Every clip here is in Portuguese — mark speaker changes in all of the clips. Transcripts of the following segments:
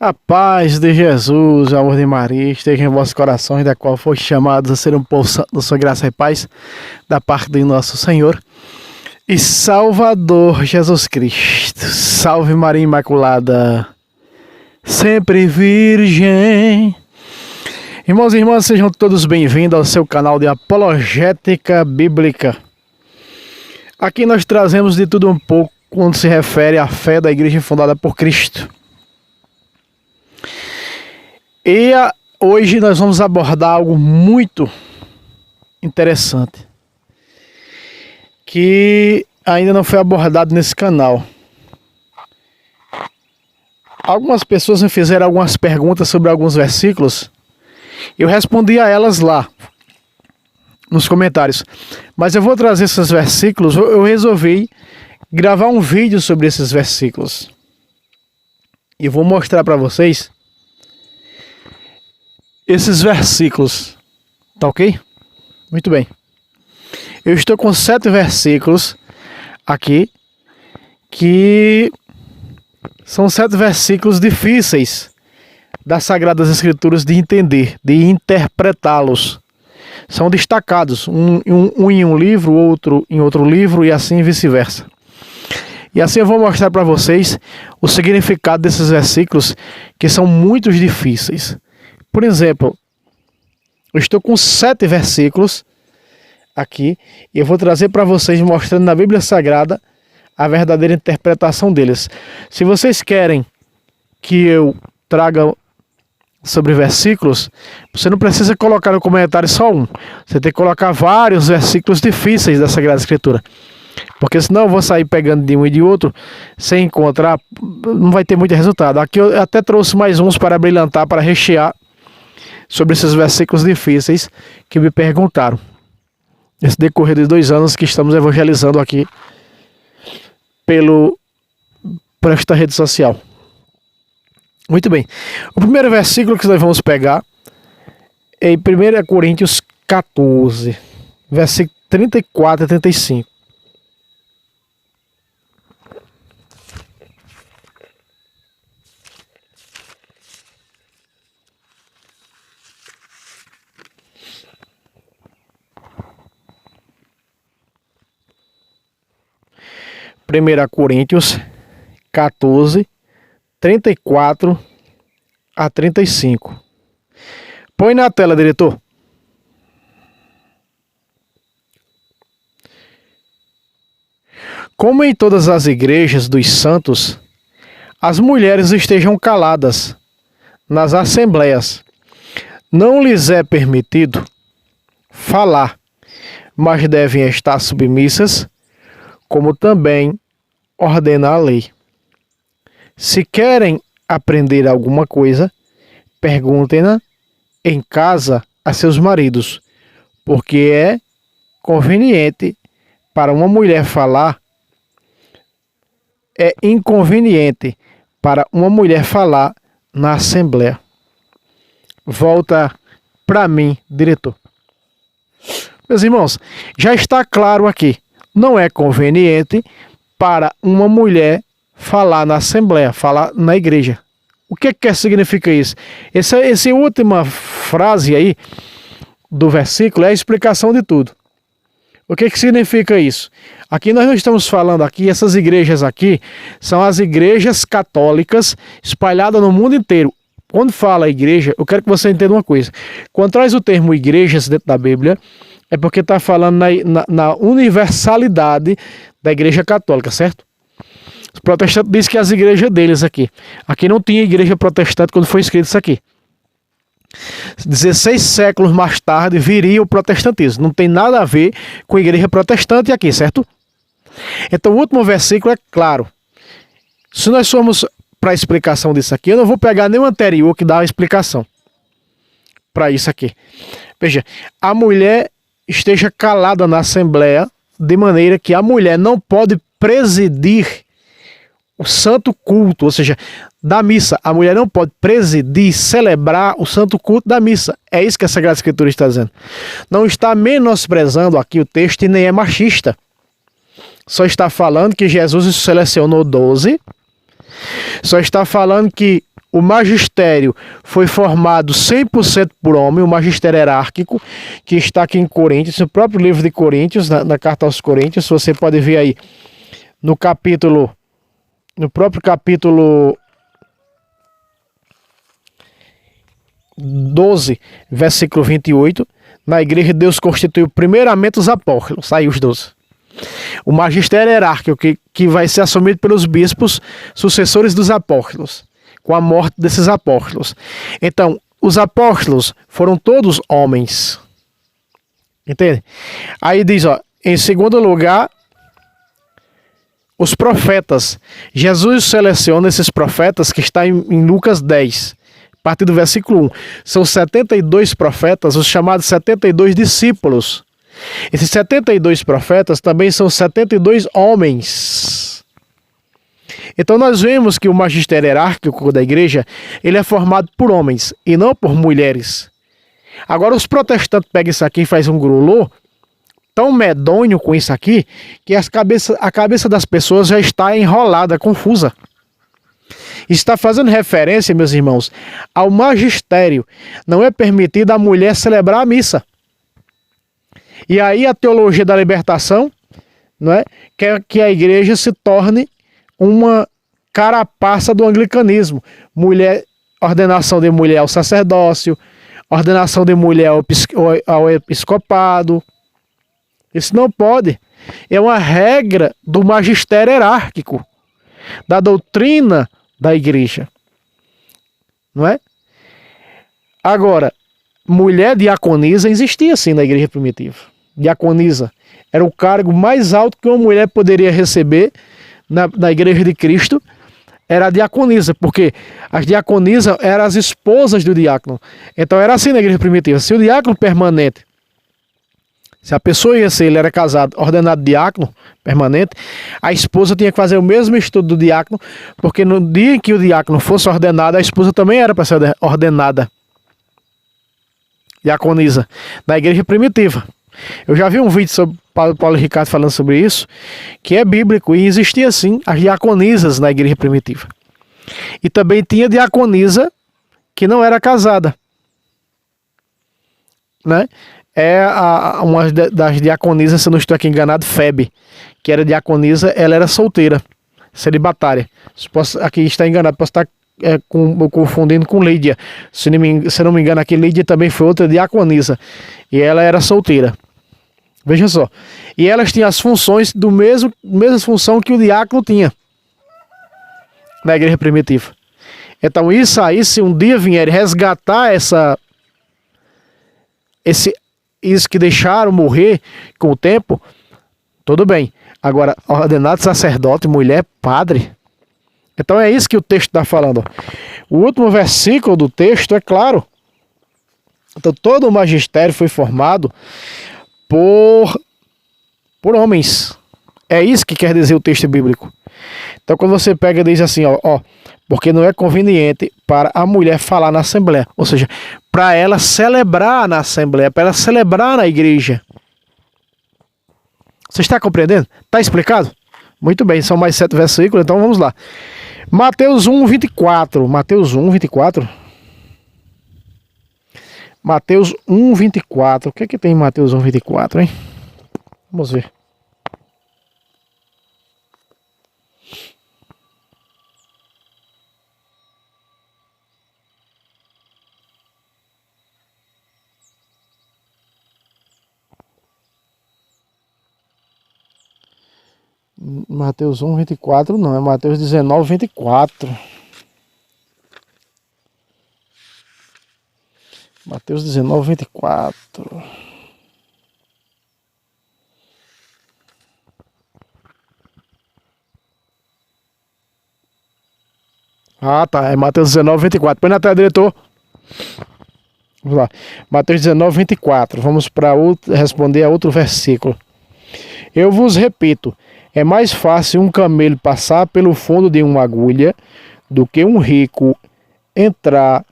Speaker 1: A paz de Jesus, o amor de Maria, esteja em vossos corações, da qual foste chamados a ser um povo santo da sua graça e paz, da parte de nosso Senhor e Salvador Jesus Cristo. Salve Maria Imaculada, sempre Virgem. Irmãos e irmãs, sejam todos bem-vindos ao seu canal de Apologética Bíblica. Aqui nós trazemos de tudo um pouco quando se refere à fé da igreja fundada por Cristo. E hoje nós vamos abordar algo muito interessante, que ainda não foi abordado nesse canal. Algumas pessoas me fizeram algumas perguntas sobre alguns versículos. Eu respondi a elas lá, nos comentários. Mas eu vou trazer esses versículos, eu resolvi gravar um vídeo sobre esses versículos. E vou mostrar para vocês esses versículos, tá ok? Muito bem. Eu estou com 7 versículos aqui, que são 7 versículos difíceis das Sagradas Escrituras de entender, de interpretá-los. São destacados, um em um livro, outro em outro livro e assim vice-versa. E assim eu vou mostrar para vocês o significado desses versículos, que são muito difíceis. Por exemplo, eu estou com 7 versículos aqui e eu vou trazer para vocês, mostrando na Bíblia Sagrada a verdadeira interpretação deles. Se vocês querem que eu traga sobre versículos, você não precisa colocar no comentário só um. Você tem que colocar vários versículos difíceis da Sagrada Escritura. Porque senão eu vou sair pegando de um e de outro sem encontrar, não vai ter muito resultado. Aqui eu até trouxe mais uns para brilhantar, para rechear sobre esses versículos difíceis que me perguntaram. Nesse decorrer de 2 anos que estamos evangelizando aqui por esta rede social. Muito bem. O primeiro versículo que nós vamos pegar é em 1 Coríntios 14, versículo 34 a 35. Primeira Coríntios 14, 34 a 35. Põe na tela, diretor. Como em todas as igrejas dos santos, as mulheres estejam caladas nas assembleias. Não lhes é permitido falar, mas devem estar submissas, como também ordena a lei. Se querem aprender alguma coisa, perguntem-na em casa a seus maridos, porque é conveniente para uma mulher falar, é inconveniente para uma mulher falar na assembleia. Volta para mim, diretor. Meus irmãos, já está claro aqui. Não é conveniente para uma mulher falar na assembleia, falar na igreja. O que significa isso? Essa última frase aí do versículo é a explicação de tudo. O que significa isso? Aqui nós não estamos falando aqui, essas igrejas aqui são as igrejas católicas espalhadas no mundo inteiro. Quando fala igreja, eu quero que você entenda uma coisa. Quando traz o termo igrejas dentro da Bíblia, é porque está falando na universalidade da igreja católica, certo? Os protestantes dizem que as igrejas deles aqui. Aqui não tinha igreja protestante quando foi escrito isso aqui. 16 séculos mais tarde viria o protestantismo. Não tem nada a ver com a igreja protestante aqui, certo? Então o último versículo é claro. Se nós formos para a explicação disso aqui, eu não vou pegar nenhum anterior que dá a explicação para isso aqui. Veja, a mulher esteja calada na assembleia, de maneira que a mulher não pode presidir o santo culto, ou seja, da missa. A mulher não pode presidir, celebrar o santo culto da missa. É isso que a Sagrada Escritura está dizendo. Não está menosprezando aqui o texto e nem é machista. Só está falando que Jesus selecionou 12. Só está falando que o magistério foi formado 100% por homem, o magistério hierárquico, que está aqui em Coríntios, no próprio livro de Coríntios, na carta aos Coríntios, você pode ver aí no próprio capítulo 12, versículo 28, na igreja Deus constituiu primeiramente os apóstolos, aí os 12. O magistério hierárquico que vai ser assumido pelos bispos, sucessores dos apóstolos, com a morte desses apóstolos. Então, os apóstolos foram todos homens. Entende? Aí diz, ó, em segundo lugar, os profetas. Jesus seleciona esses profetas que está em Lucas 10, a partir do versículo 1. São 72 profetas, os chamados 72 discípulos. Esses 72 profetas também são 72 homens. Então nós vemos que o magistério hierárquico da igreja, ele é formado por homens e não por mulheres. Agora os protestantes pegam isso aqui e fazem um grulô tão medonho com isso aqui, que a cabeça das pessoas já está enrolada, confusa. Está fazendo referência, meus irmãos, ao magistério. Não é permitido a mulher celebrar a missa. E aí a teologia da libertação, não é, quer que a igreja se torne uma carapaça do anglicanismo. Ordenação de mulher ao sacerdócio, ordenação de mulher ao episcopado. Isso não pode. É uma regra do magistério hierárquico, da doutrina da igreja. Não é? Agora, mulher diaconisa existia sim na igreja primitiva. Diaconisa era o cargo mais alto que uma mulher poderia receber na igreja de Cristo, era a diaconisa, porque as diaconisas eram as esposas do diácono. Então era assim na igreja primitiva. Se o diácono permanente, se a pessoa ele era casado, ordenado diácono permanente, a esposa tinha que fazer o mesmo estudo do diácono, porque no dia em que o diácono fosse ordenado, a esposa também era para ser ordenada diaconisa na igreja primitiva. Eu já vi um vídeo sobre Paulo Ricardo falando sobre isso, que é bíblico, e existia sim as diaconisas na igreja primitiva. E também tinha diaconisa que não era casada, né? Uma das diaconisas, se eu não estou aqui enganado, Febe, que era diaconisa, ela era solteira, celibatária. Aqui está enganado, posso estar confundindo com Lídia. Se não me engano, aqui Lídia também foi outra diaconisa, e ela era solteira. Veja só. E elas tinham as funções mesma função que o diácono tinha na igreja primitiva. Então isso aí, se um dia vier resgatar isso que deixaram morrer com o tempo, tudo bem. Agora, ordenado sacerdote, mulher, padre. Então é isso que o texto está falando. O último versículo do texto é claro. Então todo o magistério foi formado por homens. É isso que quer dizer o texto bíblico. Então quando você pega e diz assim, porque não é conveniente para a mulher falar na assembleia, ou seja, para ela celebrar na assembleia, para ela celebrar na igreja. Você está compreendendo? Está explicado? Muito bem, são mais 7 versículos, então vamos lá. Mateus 1, 24. Mateus 1, 24. Mateus 1, 24. O que é que tem em Mateus 1, 24, hein? Vamos ver. Mateus 1, 24 não, é Mateus 19, 24. Mateus 19, 24. Ah, tá, é Mateus 19, 24. Põe na tela, diretor. Vamos lá. Mateus 19, 24. Vamos para responder a outro versículo. Eu vos repito, é mais fácil um camelo passar pelo fundo de uma agulha do que um rico entrar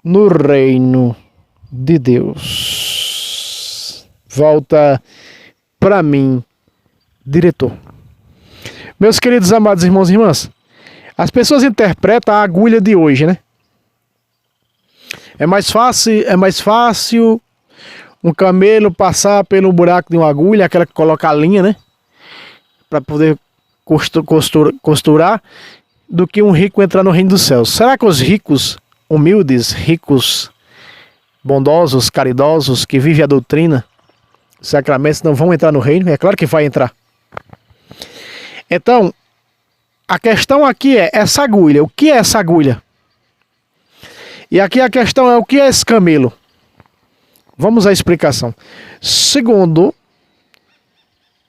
Speaker 1: no reino de Deus. Volta para mim, diretor. Meus queridos amados irmãos e irmãs, as pessoas interpretam a agulha de hoje, né? É mais fácil um camelo passar pelo buraco de uma agulha, aquela que coloca a linha, né? Para poder costurar, do que um rico entrar no reino dos céus. Será que os ricos, humildes, ricos, bondosos, caridosos, que vivem a doutrina, os sacramentos, não vão entrar no reino? É claro que vai entrar. Então, a questão aqui é essa agulha. O que é essa agulha? E aqui a questão é o que é esse camelo? Vamos à explicação. Segundo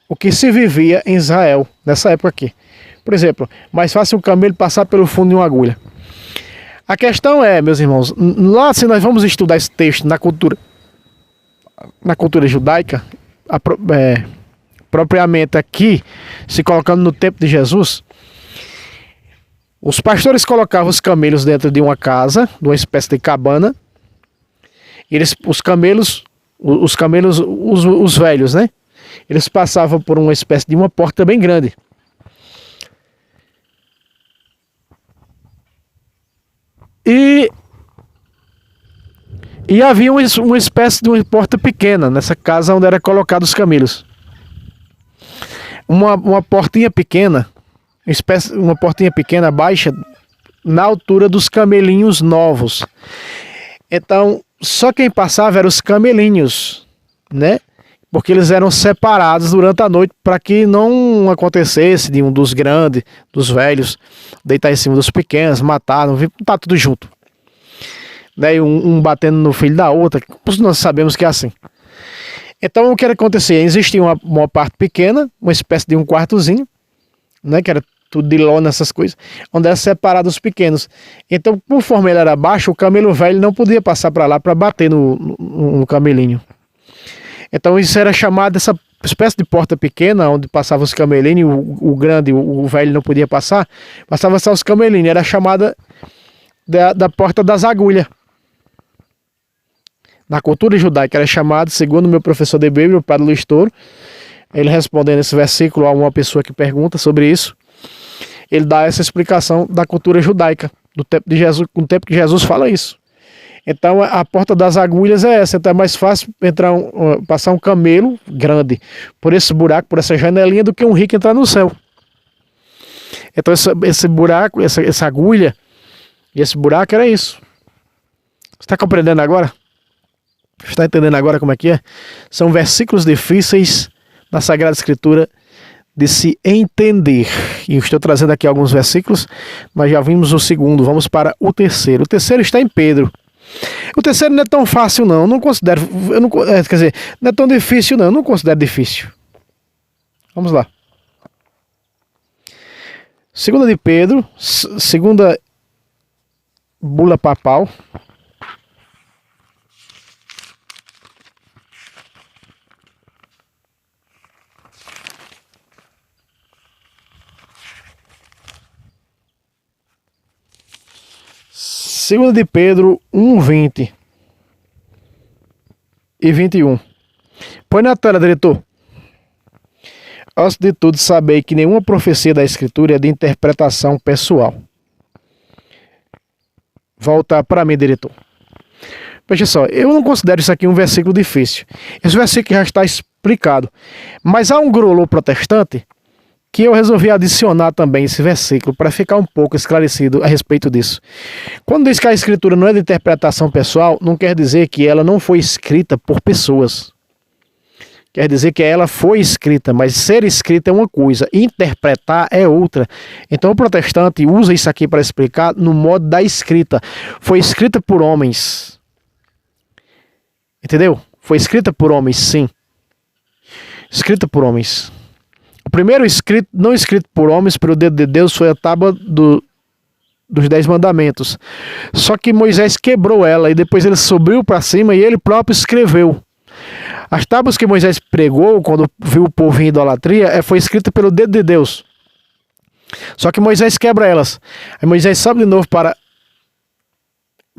Speaker 1: o que se vivia em Israel nessa época aqui. Por exemplo, mais fácil um camelo passar pelo fundo de uma agulha. A questão é, meus irmãos, lá se nós vamos estudar esse texto na cultura judaica, propriamente aqui, se colocando no tempo de Jesus, os pastores colocavam os camelos dentro de uma casa, de uma espécie de cabana, e os camelos, os velhos, né? Eles passavam por uma espécie de uma porta bem grande. E havia uma espécie de uma porta pequena nessa casa onde era colocado os camelos. Uma portinha pequena, uma portinha pequena, baixa, na altura dos camelinhos novos. Então, só quem passava eram os camelinhos, né? Porque eles eram separados durante a noite para que não acontecesse de um dos grandes, dos velhos, deitar em cima dos pequenos, matar, não tá tudo junto. Né? Um batendo no filho da outra, nós sabemos que é assim. Então o que era acontecer? Existia uma parte pequena, uma espécie de um quartozinho, né? Que era tudo de lona, essas coisas, onde era separado os pequenos. Então, conforme ele era baixo, o camelo velho não podia passar para lá para bater no camelinho. Então isso era chamado, essa espécie de porta pequena, onde passavam os camelinhos, o grande, o velho não podia passar, passava só os camelinhos, era chamada da porta das agulhas. Na cultura judaica era chamado, segundo meu professor de Bíblia, o padre Luiz Toro, ele respondendo esse versículo a uma pessoa que pergunta sobre isso, ele dá essa explicação da cultura judaica, do tempo de Jesus, no tempo que Jesus fala isso. Então a porta das agulhas é essa. Então é mais fácil passar um camelo grande por esse buraco, por essa janelinha, do que um rico entrar no céu. Então esse buraco, essa agulha, e esse buraco era isso. Você está compreendendo agora? Está entendendo agora como é que é? São versículos difíceis na Sagrada Escritura de se entender. E eu estou trazendo aqui alguns versículos. Nós já vimos o segundo, vamos para o terceiro. O terceiro está em Pedro. O terceiro não é tão fácil não, não considero, quer dizer, não é tão difícil não, eu não considero difícil. Vamos lá. Segunda de Pedro, segunda bula papal. Segunda de Pedro 1:20 e 21. Põe na tela, diretor. Antes de tudo, sabei que nenhuma profecia da Escritura é de interpretação pessoal. Volta para mim, diretor. Veja só, eu não considero isso aqui um versículo difícil. Esse versículo já está explicado. Mas há um grolô protestante que eu resolvi adicionar também esse versículo para ficar um pouco esclarecido a respeito disso. Quando diz que a Escritura não é de interpretação pessoal, não quer dizer que ela não foi escrita por pessoas. Quer dizer que ela foi escrita, mas ser escrita é uma coisa, interpretar é outra. Então o protestante usa isso aqui para explicar no modo da escrita. Foi escrita por homens. Entendeu? Foi escrita por homens, sim. Escrita por homens. O primeiro escrito, não escrito por homens, pelo dedo de Deus, foi a tábua dos 10 mandamentos. Só que Moisés quebrou ela e depois ele subiu para cima e ele próprio escreveu. As tábuas que Moisés pregou quando viu o povo em idolatria foi escrita pelo dedo de Deus. Só que Moisés quebra elas. Aí Moisés sobe de novo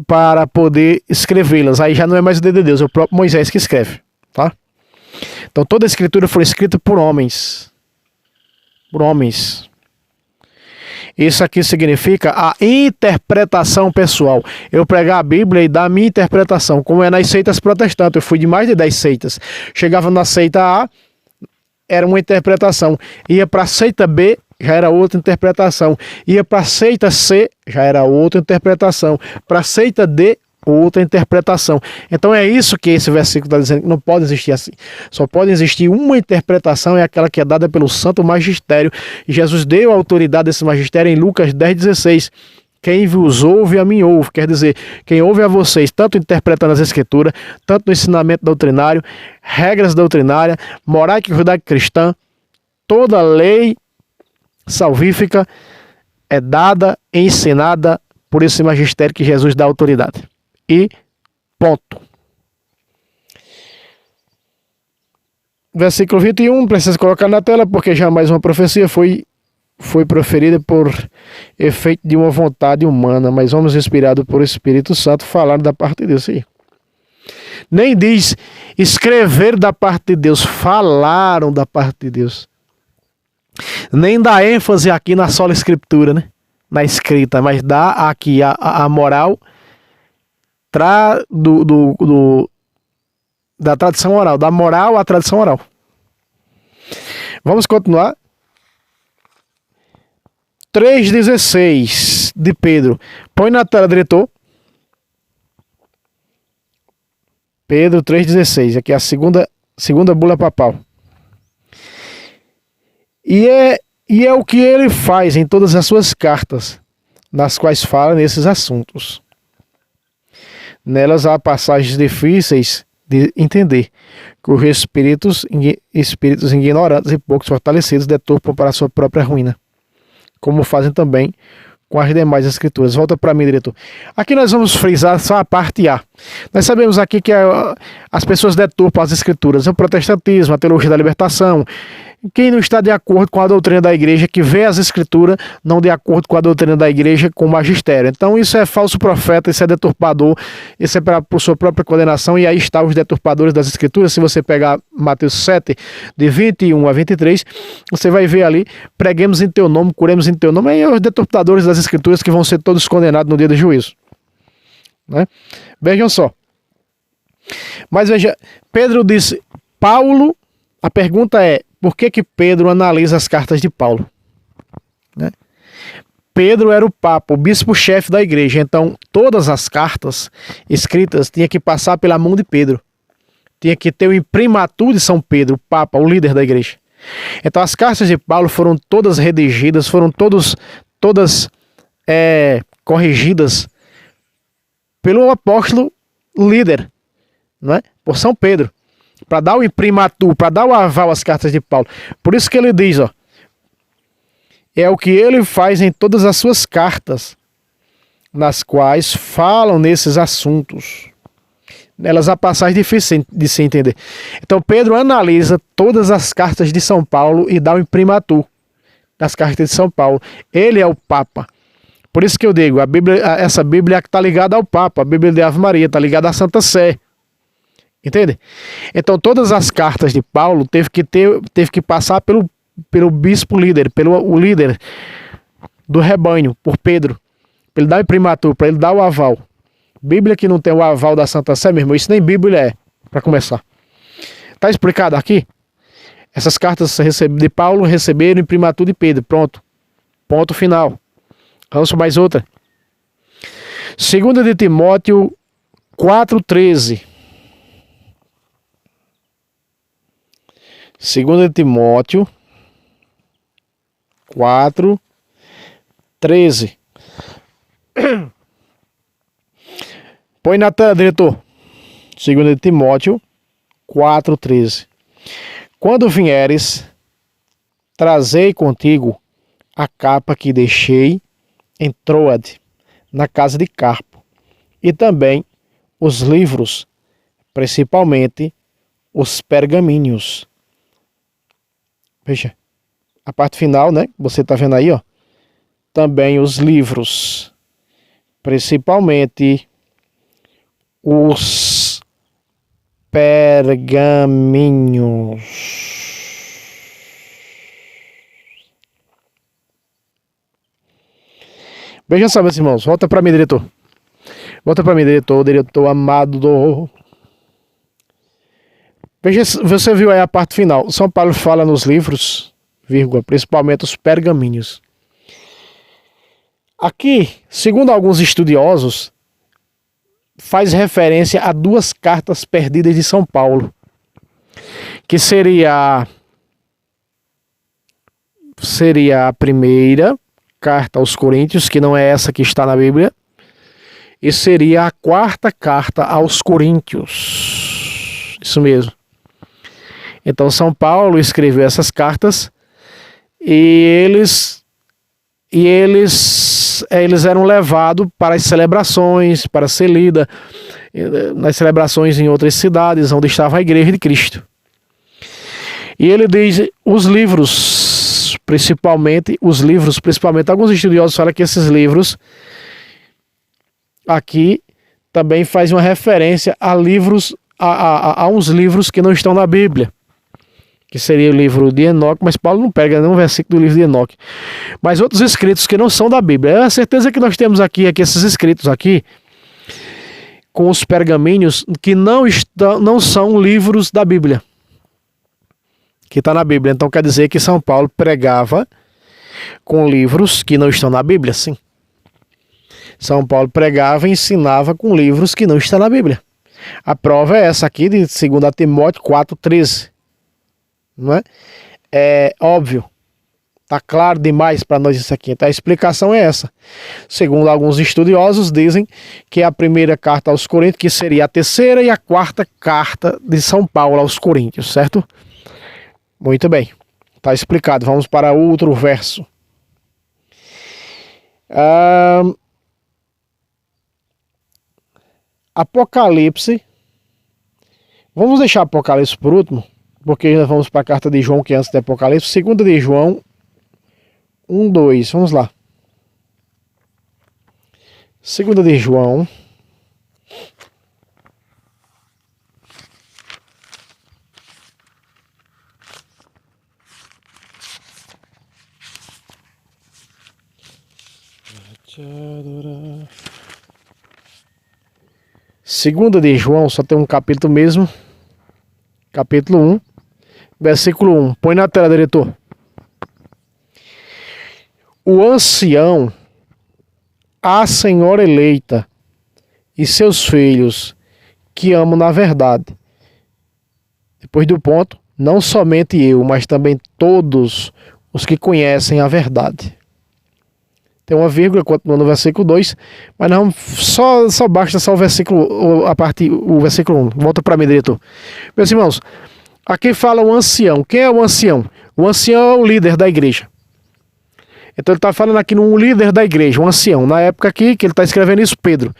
Speaker 1: para poder escrevê-las. Aí já não é mais o dedo de Deus, é o próprio Moisés que escreve. Tá? Então toda a escritura foi escrita por homens. Por homens. Isso aqui significa a interpretação pessoal. Eu pregar a Bíblia e dar a minha interpretação, como é nas seitas protestantes. Eu fui de mais de 10 seitas. Chegava na seita A, era uma interpretação. Ia para a seita B, já era outra interpretação. Ia para a seita C, já era outra interpretação. Para a seita D, outra interpretação. Então é isso que esse versículo está dizendo, que não pode existir assim. Só pode existir uma interpretação, é aquela que é dada pelo Santo Magistério. E Jesus deu a autoridade desse magistério em Lucas 10,16. Quem vos ouve, a mim ouve. Quer dizer, quem ouve a vocês, tanto interpretando as Escrituras, tanto no ensinamento doutrinário, regras doutrinárias, moral e verdade cristã, toda lei salvífica é dada e ensinada por esse magistério que Jesus dá autoridade. E ponto. Versículo 21, precisa colocar na tela, porque jamais uma profecia foi proferida por efeito de uma vontade humana, mas homens inspirados por Espírito Santo falaram da parte de Deus. Aí. Nem diz escrever da parte de Deus, falaram da parte de Deus. Nem dá ênfase aqui na sola escritura, né? Na escrita, mas dá aqui a moral da tradição oral, da moral à tradição oral. Vamos continuar. 3,16 de Pedro. Põe na tela, diretor. Pedro 3,16. Aqui é a segunda bula papal. E é o que ele faz em todas as suas cartas, nas quais fala nesses assuntos. Nelas há passagens difíceis de entender, que os espíritos ignorantes e poucos fortalecidos deturpam para a sua própria ruína, como fazem também com as demais escrituras. Volta para mim, diretor. Aqui nós vamos frisar só a parte A. Nós sabemos aqui que as pessoas deturpam as escrituras. O protestantismo, a teologia da libertação. Quem não está de acordo com a doutrina da igreja, que vê as escrituras não de acordo com a doutrina da igreja, com o magistério. Então isso é falso profeta, isso é deturpador, isso é por sua própria condenação, e aí está os deturpadores das escrituras. Se você pegar Mateus 7, de 21 a 23, você vai ver ali, preguemos em teu nome, curemos em teu nome, aí os deturpadores das escrituras que vão ser todos condenados no dia do juízo. Né? Vejam só. Mas veja, Pedro disse, Paulo, a pergunta é, por que Pedro analisa as cartas de Paulo? Né? Pedro era o Papa, o bispo-chefe da igreja, então todas as cartas escritas tinham que passar pela mão de Pedro. Tinha que ter o imprimatur de São Pedro, o Papa, o líder da igreja. Então as cartas de Paulo foram todas redigidas, foram todas corrigidas pelo apóstolo líder, não é? Por São Pedro, para dar o imprimatur, para dar o aval às cartas de Paulo. Por isso que ele diz, ó, é o que ele faz em todas as suas cartas, nas quais falam nesses assuntos. Nelas há passagens difíceis de se entender. Então Pedro analisa todas as cartas de São Paulo e dá o imprimatur das cartas de São Paulo. Ele é o Papa. Por isso que eu digo, essa Bíblia está ligada ao Papa, a Bíblia de Ave Maria está ligada à Santa Sé. Entende? Então todas as cartas de Paulo teve que passar pelo bispo líder, o líder do rebanho, por Pedro, para ele dar o imprimatur, para ele dar o aval. Bíblia que não tem o aval da Santa Sé, meu irmão, isso nem Bíblia é, para começar. Está explicado aqui? Essas cartas de Paulo receberam o imprimatur de Pedro, pronto. Ponto final. Vamos para mais outra. 2 de Timóteo 4,13. 2 de Timóteo 4,13. Põe na tela, diretor. 2 de Timóteo 4,13. Quando vieres, trazei contigo a capa que deixei em Troade, na casa de Carpo, e também os livros, principalmente os pergaminhos. Veja, a parte final, né? Você está vendo aí, ó. Também os livros, principalmente os pergaminhos. Veja só, meus irmãos. Volta para mim, diretor. Volta para mim, diretor amado. Veja, você viu aí a parte final. São Paulo fala nos livros, vírgula, principalmente os pergaminhos. Aqui, segundo alguns estudiosos, faz referência a 2 cartas perdidas de São Paulo, que seria a primeira carta aos Coríntios, que não é essa que está na Bíblia, e seria a 4ª carta aos Coríntios. Isso mesmo. Então São Paulo escreveu essas cartas e eles eram levados para as celebrações, para ser lida nas celebrações em outras cidades onde estava a igreja de Cristo. E ele diz, os livros, principalmente, alguns estudiosos falam que esses livros aqui também faz uma referência a livros, a uns livros que não estão na Bíblia, que seria o livro de Enoque, mas Paulo não pega nenhum versículo do livro de Enoque, mas outros escritos que não são da Bíblia. É a certeza que nós temos aqui esses escritos aqui, com os pergaminhos, que não são livros da Bíblia, que está na Bíblia. Então quer dizer que São Paulo pregava com livros que não estão na Bíblia, sim. São Paulo pregava e ensinava com livros que não estão na Bíblia. A prova é essa aqui de 2 Timóteo 4,13. Não é? É óbvio. Está claro demais para nós isso aqui. Então a explicação é essa. Segundo alguns estudiosos, dizem que a primeira carta aos Coríntios, que seria a 3ª e a 4ª carta de São Paulo aos Coríntios, certo? Muito bem. Está explicado. Vamos para outro verso. Apocalipse. Vamos deixar Apocalipse por último, porque nós vamos para a carta de João, que é antes de Apocalipse. 2 de João 1:2. Vamos lá. 2 de João. Segunda de João, só tem um capítulo mesmo. Capítulo 1, versículo 1. Põe na tela, diretor. O ancião, a senhora eleita e seus filhos que amo na verdade. Depois do ponto, não somente eu, mas também todos os que conhecem a verdade. Tem uma vírgula, continua no versículo 2, mas não, só basta só o versículo, o versículo 1. Volta para mim, diretor. Meus irmãos, aqui fala o ancião. Quem é o ancião? O ancião é o líder da igreja. Então ele está falando aqui num líder da igreja, um ancião. Na época aqui que ele está escrevendo isso, Pedro.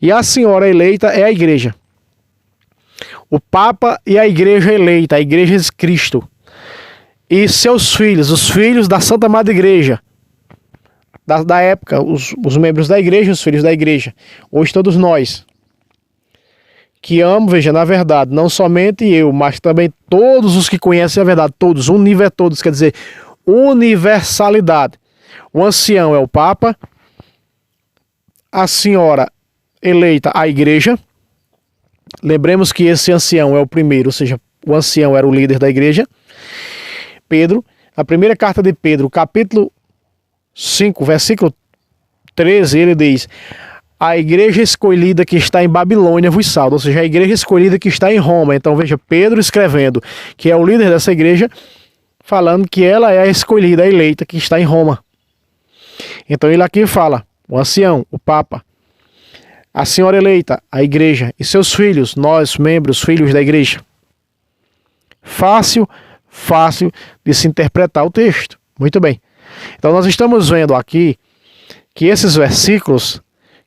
Speaker 1: E a senhora eleita é a igreja. O Papa e a igreja eleita, a igreja de Cristo. E seus filhos, os filhos da Santa Madre Igreja. Da época, os membros da igreja, os filhos da igreja. Hoje todos nós. Que amo, veja, na verdade, não somente eu, mas também todos os que conhecem a verdade. Todos, todos, quer dizer, universalidade. O ancião é o Papa, a senhora eleita a igreja. Lembremos que esse ancião é o primeiro, ou seja, o ancião era o líder da igreja. Pedro, a primeira carta de Pedro, capítulo 5, versículo 13, ele diz: a igreja escolhida que está em Babilônia vos salva, ou seja, a igreja escolhida que está em Roma. Então veja, Pedro escrevendo, que é o líder dessa igreja, falando que ela é a escolhida, a eleita, que está em Roma. Então ele aqui fala, o ancião, o Papa, a senhora eleita, a igreja, e seus filhos, nós, membros, filhos da igreja. Fácil de se interpretar o texto. Muito bem. Então nós estamos vendo aqui que esses versículos,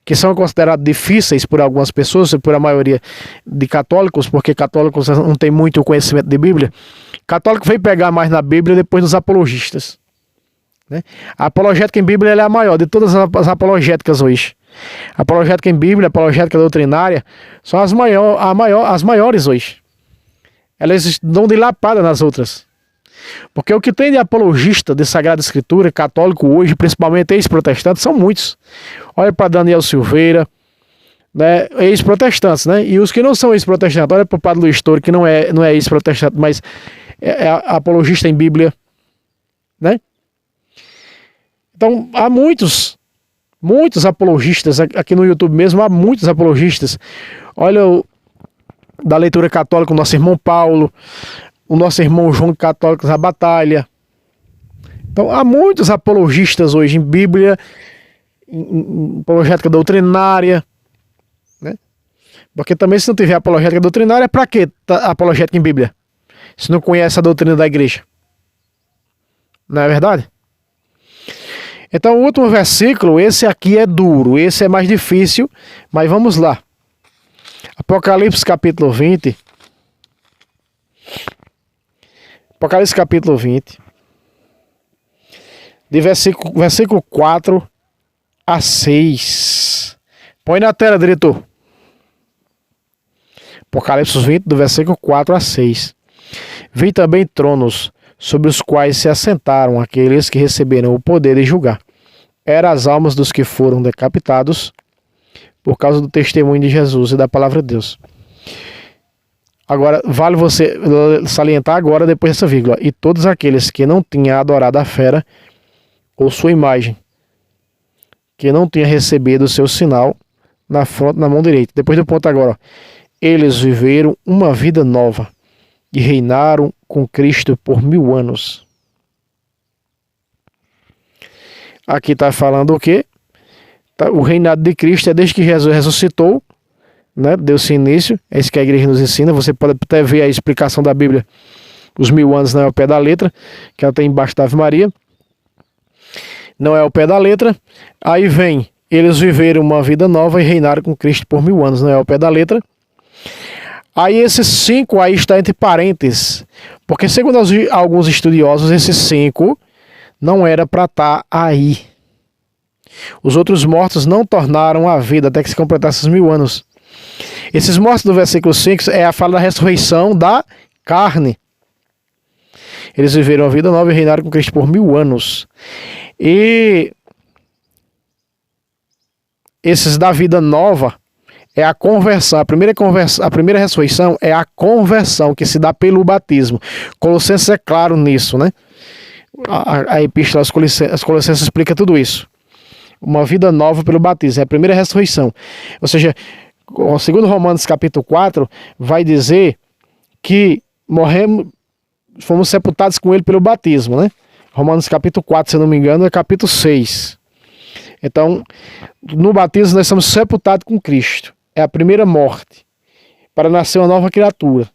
Speaker 1: que são considerados difíceis por algumas pessoas, por a maioria de católicos, porque católicos não têm muito conhecimento de Bíblia. Católico veio pegar mais na Bíblia depois dos apologistas. Né? A apologética em Bíblia ela é a maior de todas as apologéticas hoje. A apologética em Bíblia, a apologética doutrinária, são as maiores hoje. Elas dão de lapada nas outras. Porque o que tem de apologista de Sagrada Escritura, católico hoje, principalmente ex-protestantes, são muitos. Olha para Daniel Silveira, né, ex-protestantes, né? E os que não são ex-protestantes, olha para o Padre Luiz Toro, que não é ex-protestante, mas é apologista em Bíblia, né? Então, há muitos apologistas, aqui no YouTube mesmo, há muitos apologistas. Olha da leitura católica, o nosso irmão Paulo, o nosso irmão João Católicos da Batalha. Então, há muitos apologistas hoje em Bíblia, em apologética doutrinária, né? Porque também, se não tiver apologética doutrinária, para que apologética em Bíblia? Se não conhece a doutrina da igreja. Não é verdade? Então, o último versículo, esse aqui é duro, esse é mais difícil, mas vamos lá. Apocalipse capítulo 20. Apocalipse capítulo 20. De versículo 4 a 6. Põe na tela, diretor. Apocalipse 20, do versículo 4 a 6. Vi também tronos, sobre os quais se assentaram aqueles que receberam o poder de julgar. Eram as almas dos que foram decapitados por causa do testemunho de Jesus e da palavra de Deus. Agora, vale você salientar agora, depois dessa vírgula. E todos aqueles que não tinham adorado a fera ou sua imagem, que não tinham recebido o seu sinal na fronte, na mão direita. Depois do ponto agora, ó. Eles viveram uma vida nova e reinaram com Cristo por 1000 anos. Aqui está falando o quê? O reinado de Cristo é desde que Jesus ressuscitou, né? Deu-se início. É isso que a igreja nos ensina. Você pode até ver a explicação da Bíblia. Os 1000 anos não é ao pé da letra, que ela tem embaixo da Ave Maria. Não é ao pé da letra. Aí vem, eles viveram uma vida nova e reinaram com Cristo por 1000 anos. Não é ao pé da letra. Aí esses 5 aí está entre parênteses, porque segundo alguns estudiosos, esses 5 não era para estar aí. Os outros mortos não tornaram a vida até que se completasse os 1000 anos. Esses mortos do versículo 5 é a fala da ressurreição da carne. Eles viveram a vida nova e reinaram com Cristo por 1000 anos. E esses da vida nova é a conversão. A primeira ressurreição é a conversão que se dá pelo batismo. Colossenses é claro nisso, né? A epístola aos Colossenses explica tudo isso. Uma vida nova pelo batismo, é a primeira ressurreição. Ou seja, segundo Romanos capítulo 4, vai dizer que fomos sepultados com ele pelo batismo, né? Romanos capítulo 4, se eu não me engano, é capítulo 6. Então, no batismo nós somos sepultados com Cristo. É a primeira morte, para nascer uma nova criatura.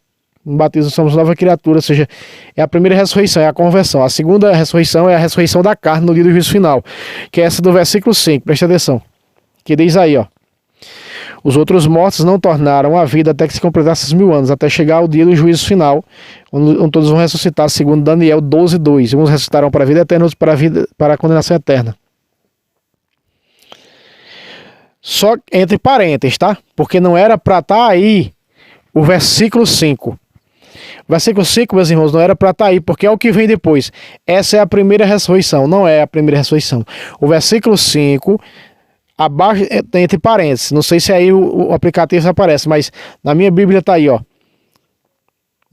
Speaker 1: No batismo somos nova criatura, ou seja, é a primeira ressurreição, é a conversão. A segunda ressurreição é a ressurreição da carne no dia do juízo final, que é essa do versículo 5, presta atenção, que diz aí, ó: os outros mortos não tornaram a vida até que se completasse os 1000 anos, até chegar ao dia do juízo final, onde todos vão ressuscitar, segundo Daniel 12:2. Uns ressuscitarão para a vida eterna, outros para a condenação eterna. Só entre parênteses, tá? Porque não era para estar aí o versículo 5. O versículo 5, meus irmãos, não era para estar aí, porque é o que vem depois. Essa é a primeira ressurreição, não é a primeira ressurreição. O versículo 5, abaixo, entre parênteses, não sei se aí o aplicativo aparece, mas na minha Bíblia está aí, ó: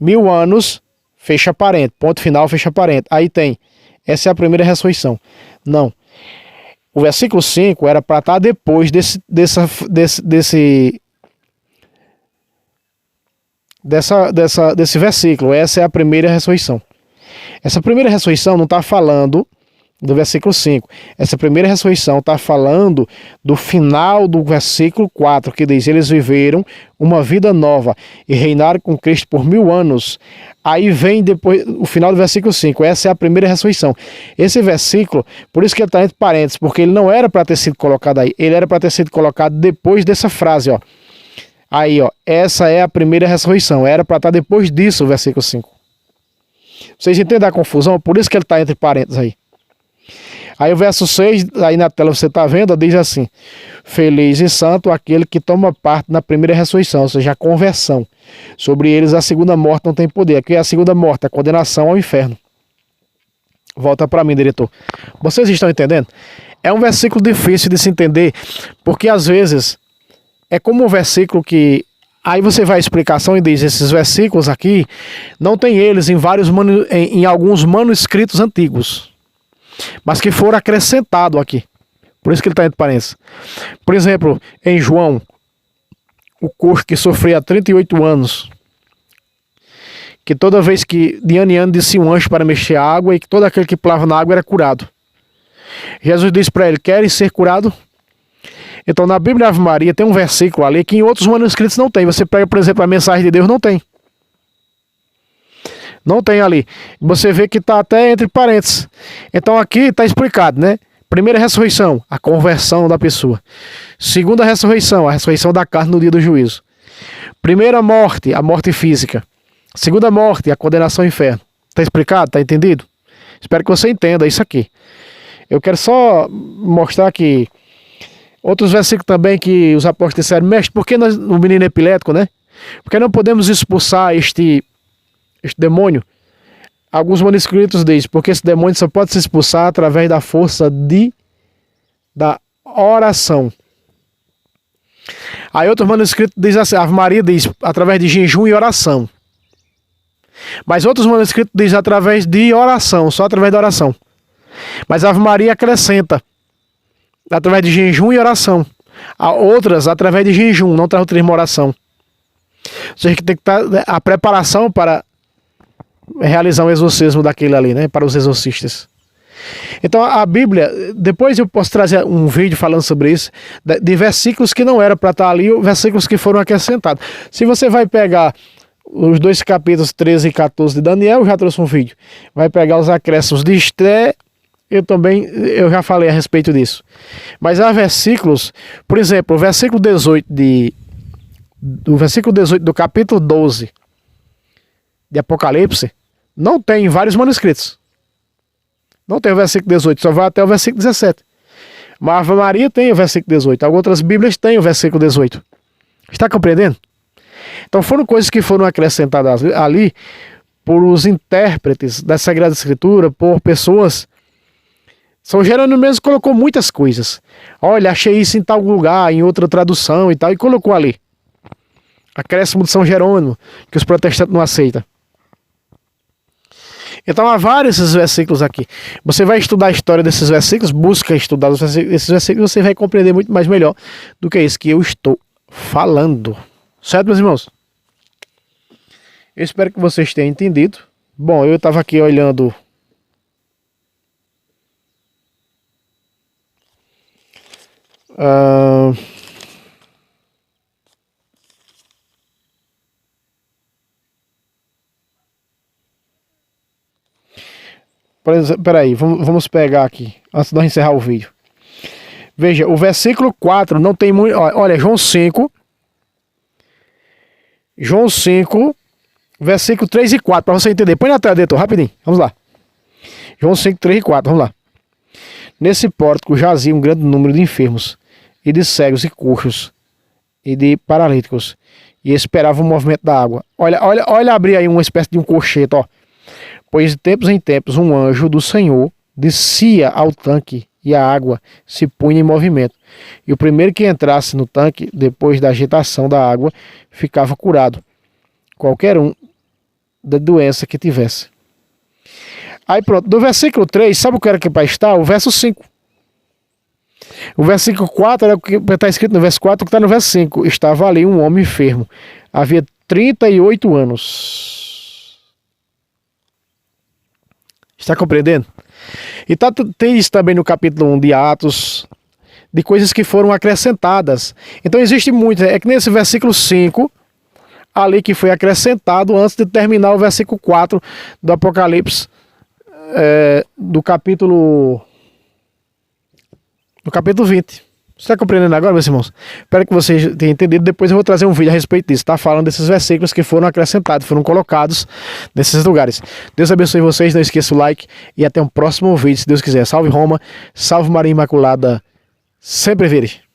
Speaker 1: 1000 anos, fecha parênteses, ponto final, fecha parênteses. Aí tem, essa é a primeira ressurreição. Não. O versículo 5 era para estar depois desse versículo. Essa é a primeira ressurreição. Essa primeira ressurreição não está falando do versículo 5. Essa primeira ressurreição está falando do final do versículo 4, que diz: eles viveram uma vida nova e reinaram com Cristo por 1000 anos. Aí vem depois o final do versículo 5. Essa é a primeira ressurreição. Esse versículo, por isso que ele está entre parênteses, porque ele não era para ter sido colocado aí. Ele era para ter sido colocado depois dessa frase, ó. Aí, ó, essa é a primeira ressurreição. Era para estar depois disso, o versículo 5. Vocês entendem a confusão? Por isso que ele está entre parênteses aí. Aí o verso 6, aí na tela você está vendo, diz assim: feliz e santo aquele que toma parte na primeira ressurreição, ou seja, a conversão. Sobre eles a segunda morte não tem poder. Aqui é a segunda morte, a condenação ao inferno. Volta para mim, diretor. Vocês estão entendendo? É um versículo difícil de se entender, porque às vezes é como um versículo que aí você vai à explicação e diz, esses versículos aqui não tem eles em alguns manuscritos antigos, mas que foram acrescentados aqui. Por isso que ele está entre parênteses. Por exemplo, em João, o coxo que sofria há 38 anos, que toda vez que de ano em ano descia um anjo para mexer a água e que todo aquele que pulava na água era curado. Jesus disse para ele, queres ser curado? Então na Bíblia Ave Maria tem um versículo ali que em outros manuscritos não tem. Você pega, por exemplo, a mensagem de Deus, não tem. Não tem ali. Você vê que está até entre parênteses. Então aqui está explicado, né? Primeira ressurreição, a conversão da pessoa. Segunda ressurreição, a ressurreição da carne no dia do juízo. Primeira morte, a morte física. Segunda morte, a condenação ao inferno. Está explicado? Está entendido? Espero que você entenda isso aqui. Eu quero só mostrar que outros versículos também que os apóstolos disseram, mestre, por que o menino epilético, né? Porque não podemos expulsar este demônio? Alguns manuscritos dizem, porque esse demônio só pode se expulsar através da força da oração. Aí outros manuscritos dizem assim, a Ave Maria diz, através de jejum e oração. Mas outros manuscritos dizem através de oração, só através da oração. Mas a Ave Maria acrescenta, através de jejum e oração. A outras, através de jejum, não traz o termo oração. Ou seja, que tem que estar a preparação para realizar um exorcismo daquele ali, né? Para os exorcistas. Então a Bíblia, depois eu posso trazer um vídeo falando sobre isso, de versículos que não eram para estar ali, versículos que foram acrescentados. Se você vai pegar os dois capítulos 13 e 14 de Daniel, eu já trouxe um vídeo. Vai pegar os acréscimos de Esté, eu já falei a respeito disso. Mas há versículos, por exemplo, o versículo 18 do capítulo 12 de Apocalipse, não tem em vários manuscritos. Não tem o versículo 18, só vai até o versículo 17. Mas a Ave Maria tem o versículo 18. Algumas outras Bíblias têm o versículo 18. Está compreendendo? Então foram coisas que foram acrescentadas ali por os intérpretes da Sagrada Escritura, por pessoas. São Jerônimo mesmo colocou muitas coisas. Olha, achei isso em tal lugar, em outra tradução e tal, e colocou ali. Acréscimo de São Jerônimo, que os protestantes não aceitam. Então há vários esses versículos aqui. Você vai estudar a história desses versículos, busca estudar esses versículos, você vai compreender muito mais melhor do que isso que eu estou falando. Certo, meus irmãos? Eu espero que vocês tenham entendido. Bom, eu estava aqui olhando peraí, vamos pegar aqui, antes de nós encerrar o vídeo. Veja, o versículo 4 não tem muito. Olha, João 5, versículo 3 e 4, para você entender. Põe na tela, diretor, rapidinho, vamos lá. João 5, 3 e 4, vamos lá. Nesse pórtico jazia um grande número de enfermos, e de cegos e coxos, e de paralíticos, e esperava o movimento da água. Olha abrir aí uma espécie de um colchete, ó. Pois de tempos em tempos um anjo do Senhor descia ao tanque e a água se punha em movimento. E o primeiro que entrasse no tanque, depois da agitação da água, ficava curado, qualquer um da doença que tivesse. Aí pronto, do versículo 3, sabe o que era que para estar? O verso 5. O versículo 4 era o que está escrito no verso 4, que está no verso 5. Estava ali um homem enfermo. Havia 38 anos. Está compreendendo? E tem isso também no capítulo 1 de Atos, de coisas que foram acrescentadas. Então existe muito. É que nesse versículo 5, ali que foi acrescentado antes de terminar o versículo 4 do Apocalipse, do capítulo 20. Você está compreendendo agora, meus irmãos? Espero que vocês tenham entendido. Depois eu vou trazer um vídeo a respeito disso, tá? Falando desses versículos que foram acrescentados, foram colocados nesses lugares. Deus abençoe vocês, não esqueça o like e até um próximo vídeo, se Deus quiser. Salve Roma, salve Maria Imaculada, sempre vire.